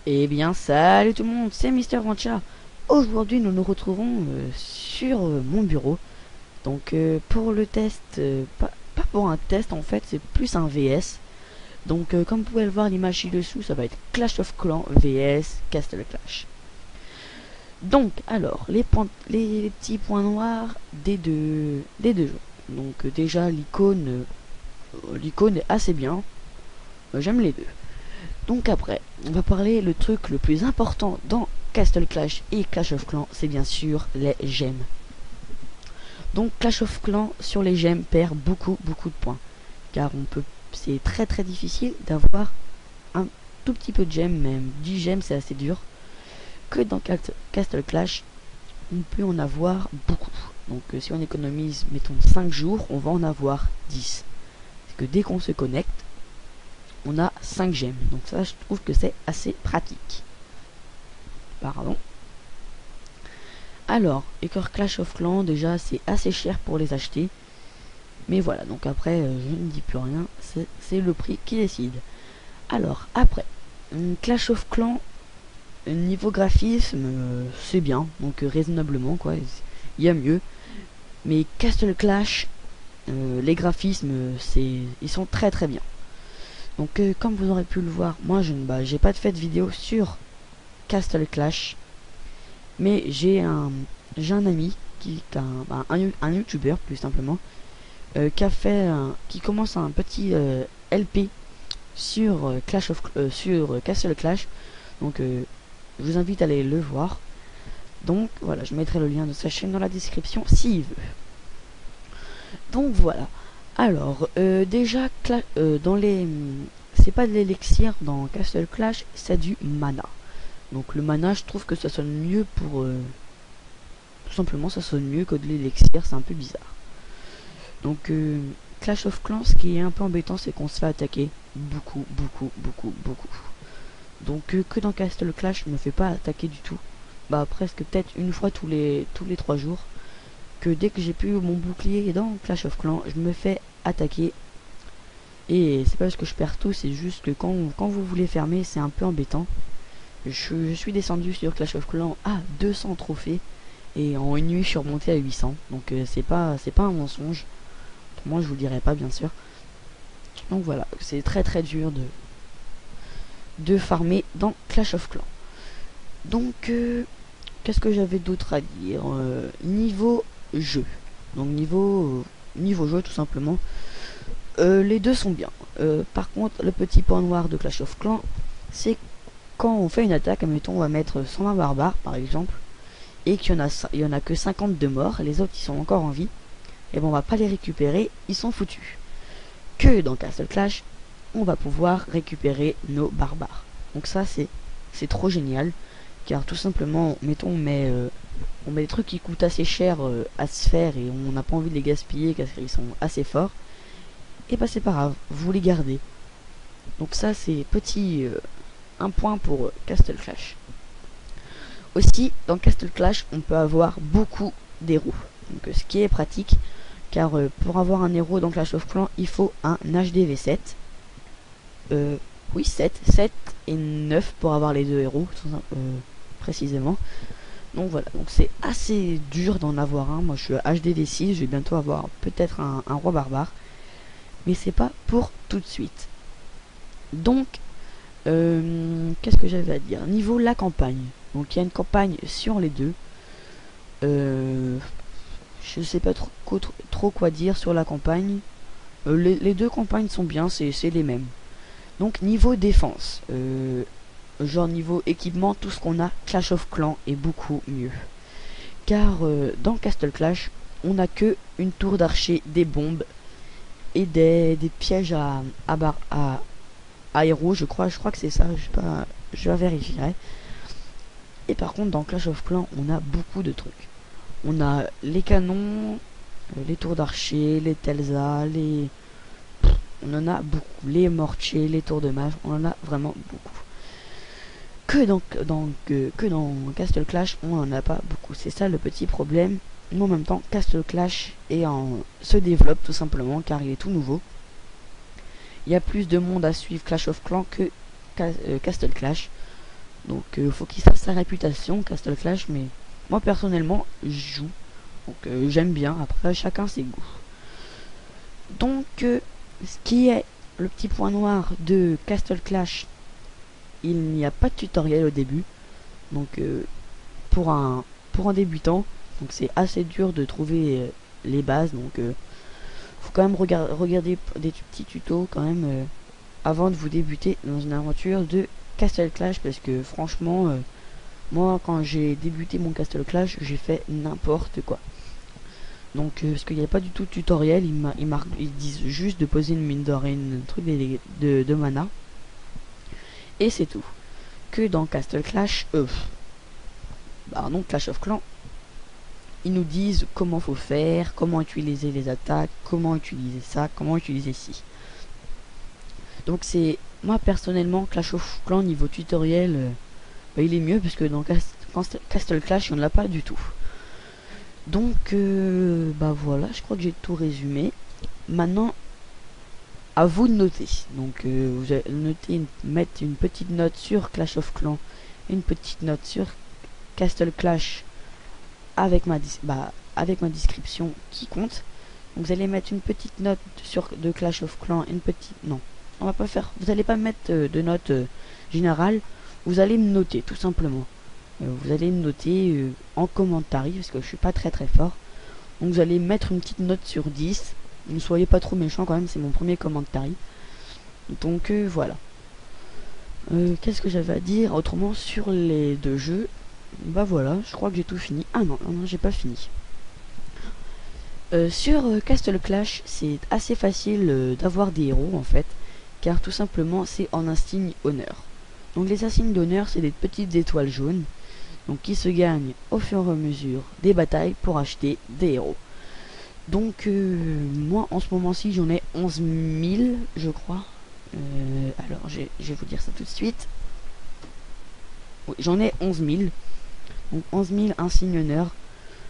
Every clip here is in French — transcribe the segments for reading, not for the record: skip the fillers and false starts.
Eh bien, salut tout le monde, c'est Mister Vancha. Aujourd'hui, nous nous retrouvons sur mon bureau. Donc, pour le test, pas pour un test en fait, c'est plus un VS. Donc, comme vous pouvez le voir, l'image ci-dessous, ça va être Clash of Clans VS Castle Clash. Donc, alors, les petits points noirs des deux jeux. Donc, déjà, l'icône est assez bien. J'aime les deux. Donc après, on va parler le truc le plus important dans Castle Clash et Clash of Clans, c'est bien sûr les gemmes. Donc Clash of Clans sur les gemmes perd beaucoup de points, car c'est très difficile d'avoir un tout petit peu de gemmes, même 10 gemmes c'est assez dur. Que dans Castle Clash, on peut en avoir beaucoup. Donc si on économise, mettons 5 jours, on va en avoir 10. Parce que dès qu'on se connecte, on a 5 gemmes. Donc ça, je trouve que c'est assez pratique. Pardon. Alors, Écor Clash of Clans, déjà, c'est assez cher pour les acheter. Mais voilà, donc après, je ne dis plus rien. C'est le prix qui décide. Alors, après, Clash of Clans, niveau graphisme, c'est bien. Donc, raisonnablement, quoi. Il y a mieux. Mais Castle Clash, les graphismes, ils sont très bien. Donc comme vous aurez pu le voir, moi j'ai pas fait de vidéo sur Castle Clash, mais j'ai un ami qui est un youtubeur plus simplement, qui commence un petit LP sur sur Castle Clash. Donc je vous invite à aller le voir. Donc voilà, je mettrai le lien de sa chaîne dans la description s'il veut. Donc voilà. Alors, déjà, dans les... c'est pas de l'élixir dans Castle Clash, c'est du mana. Donc le mana, je trouve que ça sonne mieux pour... tout simplement, ça sonne mieux que de l'élixir, c'est un peu bizarre. Donc, Clash of Clans, ce qui est un peu embêtant, c'est qu'on se fait attaquer beaucoup. Donc, que dans Castle Clash, je me fais pas attaquer du tout. Bah, presque peut-être une fois tous les 3 jours. Que dès que j'ai plus mon bouclier dans Clash of Clans, je me fais attaquer. Et c'est pas parce que je perds tout, c'est juste que quand vous voulez fermer, c'est un peu embêtant. Je suis descendu sur Clash of Clans à 200 trophées. Et en une nuit, je suis remonté à 800. Donc c'est pas un mensonge. Moi, je vous le dirai pas, bien sûr. Donc voilà, c'est très dur de farmer dans Clash of Clans. Donc, qu'est-ce que j'avais d'autre à dire niveau jeu. Donc niveau jeu tout simplement. Les deux sont bien. Par contre, le petit point noir de Clash of Clans, c'est quand on fait une attaque, admettons on va mettre 120 barbares par exemple, et qu'il y en a que 50 de morts, les autres ils sont encore en vie, et bon on va pas les récupérer, ils sont foutus. Que dans Castle Clash, on va pouvoir récupérer nos barbares. Donc ça c'est trop génial, car tout simplement, mettons on met des trucs qui coûtent assez cher à se faire et on n'a pas envie de les gaspiller car ils sont assez forts, et bah c'est pas grave, vous les gardez. Donc ça c'est un point pour Castle Clash. Aussi dans Castle Clash on peut avoir beaucoup d'héros, donc ce qui est pratique, car pour avoir un héros dans Clash of Clans il faut un HDV 7, oui 7 et 9 pour avoir les deux héros précisément. Donc voilà, donc c'est assez dur d'en avoir un. Moi je suis à HDV 6, je vais bientôt avoir peut-être un roi barbare, mais c'est pas pour tout de suite. Donc qu'est-ce que j'avais à dire niveau la campagne. Donc il y a une campagne sur les deux. Je sais pas trop quoi dire sur la campagne. Les deux campagnes sont bien, c'est les mêmes. Donc niveau défense, genre niveau équipement, tout ce qu'on a Clash of Clans est beaucoup mieux. Car dans Castle Clash, on n'a que une tour d'archer, des bombes et des pièges à héros, je crois que c'est ça, je vérifierai. Et par contre dans Clash of Clans, on a beaucoup de trucs. On a les canons, les tours d'archer, les Telsa, on en a beaucoup, les mortiers, les tours de mage, on en a vraiment beaucoup. Que dans Castle Clash, on en a pas beaucoup. C'est ça le petit problème. Mais en même temps, Castle Clash se développe tout simplement car il est tout nouveau. Il y a plus de monde à suivre Clash of Clans que Castle Clash. Donc faut qu'il fasse sa réputation, Castle Clash, mais moi personnellement je joue. Donc j'aime bien, après chacun ses goûts. Donc ce qui est le petit point noir de Castle Clash, il n'y a pas de tutoriel au début. Donc pour un débutant, donc c'est assez dur de trouver les bases. Donc faut quand même regarder des petits tutos quand même avant de vous débuter dans une aventure de Castle Clash, parce que franchement moi quand j'ai débuté mon Castle Clash j'ai fait n'importe quoi. Donc parce qu'il n'y a pas du tout de tutoriel, ils disent juste de poser une mine d'or et une truc de mana, et c'est tout. Que dans Castle Clash, non, Clash of Clans, ils nous disent comment faut faire, comment utiliser les attaques, comment utiliser ça, comment utiliser ci. Donc c'est, moi personnellement, Clash of Clans niveau tutoriel, il est mieux, parce que dans Castle Clash on ne l'a pas du tout. Donc voilà, je crois que j'ai tout résumé. Maintenant à vous de noter. Donc vous allez noter, mettre une petite note sur Clash of Clans, une petite note sur Castle Clash avec ma description qui compte. Donc vous allez mettre une petite note de Clash of Clans, une petite, non, on va pas faire, vous allez pas mettre de note générale, vous allez me noter tout simplement. Vous allez me noter en commentaire, parce que je suis pas très fort. Donc vous allez mettre une petite note sur 10. Ne soyez pas trop méchant quand même, c'est mon premier commentaire. Donc voilà. Qu'est-ce que j'avais à dire autrement sur les deux jeux? Bah voilà, je crois que j'ai tout fini. Ah non, j'ai pas fini. Sur Castle Clash, c'est assez facile d'avoir des héros en fait, car tout simplement c'est en insigne honneur. Donc les insignes d'honneur, c'est des petites étoiles jaunes, donc qui se gagnent au fur et à mesure des batailles pour acheter des héros. Donc moi en ce moment-ci j'en ai 11 000 je crois. Alors je vais vous dire ça tout de suite. Oui, j'en ai 11 000. Donc 11 000 insignes honneur.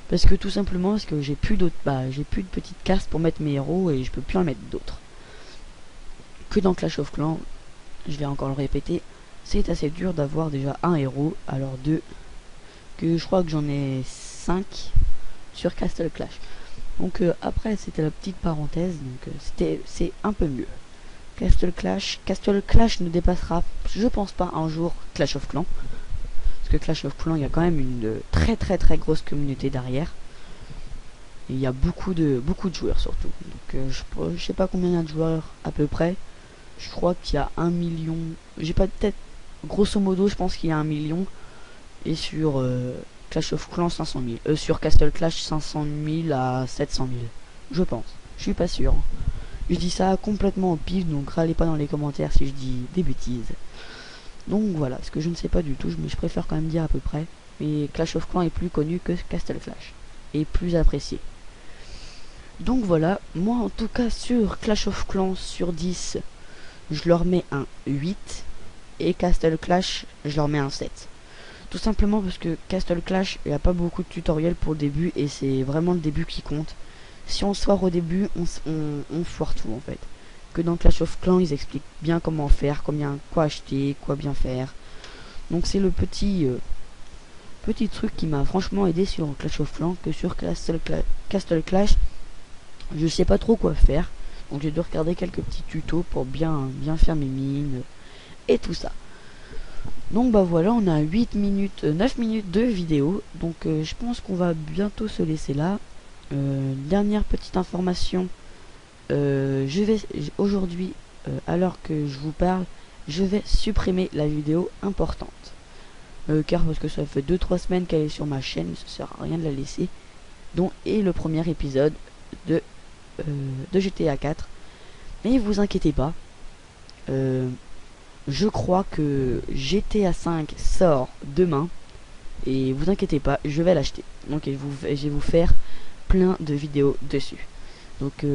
Parce que tout simplement parce que j'ai plus d'autres, j'ai plus de petites cartes pour mettre mes héros et je peux plus en mettre d'autres. Que dans Clash of Clans, je vais encore le répéter, c'est assez dur d'avoir déjà un héros, alors deux, que je crois que j'en ai 5 sur Castle Clash. Donc après c'était la petite parenthèse, donc c'est un peu mieux. Castle Clash ne dépassera, je pense pas un jour, Clash of Clans. Parce que Clash of Clans, il y a quand même une très grosse communauté derrière. Et il y a beaucoup de joueurs surtout. Donc je sais pas combien il y a de joueurs à peu près. Je crois qu'il y a 1 million. J'ai pas de tête. Grosso modo, je pense qu'il y a 1 million. Et sur Clash of Clans 500 000. Sur Castle Clash 500 000 à 700 000. Je pense. Je suis pas sûr. Je dis ça complètement au pif, donc râlez pas dans les commentaires si je dis des bêtises. Donc voilà, ce que je ne sais pas du tout, mais je préfère quand même dire à peu près. Mais Clash of Clans est plus connu que Castle Clash. Et plus apprécié. Donc voilà, moi en tout cas sur Clash of Clans sur 10, je leur mets un 8. Et Castle Clash, je leur mets un 7. Tout simplement parce que Castle Clash, il n'y a pas beaucoup de tutoriels pour le début et c'est vraiment le début qui compte. Si on se foire au début, on foire tout en fait. Que dans Clash of Clans, ils expliquent bien comment faire, quoi acheter, quoi bien faire. Donc c'est le petit truc qui m'a franchement aidé sur Clash of Clans, que sur Castle Clash, je sais pas trop quoi faire. Donc j'ai dû regarder quelques petits tutos pour bien faire mes mines et tout ça. Donc voilà, on a 9 minutes de vidéo. Donc je pense qu'on va bientôt se laisser là. Dernière petite information, je vais aujourd'hui, alors que je vous parle, je vais supprimer la vidéo importante. Car parce que ça fait 2-3 semaines qu'elle est sur ma chaîne, ça sert à rien de la laisser. Donc et le premier épisode de GTA 4. Mais vous inquiétez pas, je crois que GTA 5 sort demain. Et vous inquiétez pas, je vais l'acheter. Donc je vais vous faire plein de vidéos dessus. Donc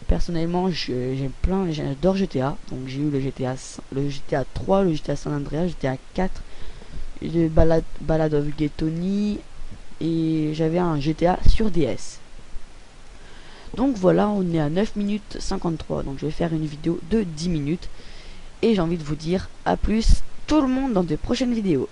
personnellement j'adore GTA. Donc j'ai eu le GTA 3, le GTA San Andreas, GTA 4, le Ballad of Gay Tony, et j'avais un GTA sur DS. Donc voilà, on est à 9 minutes 53. Donc je vais faire une vidéo de 10 minutes. Et j'ai envie de vous dire à plus tout le monde dans de prochaines vidéos.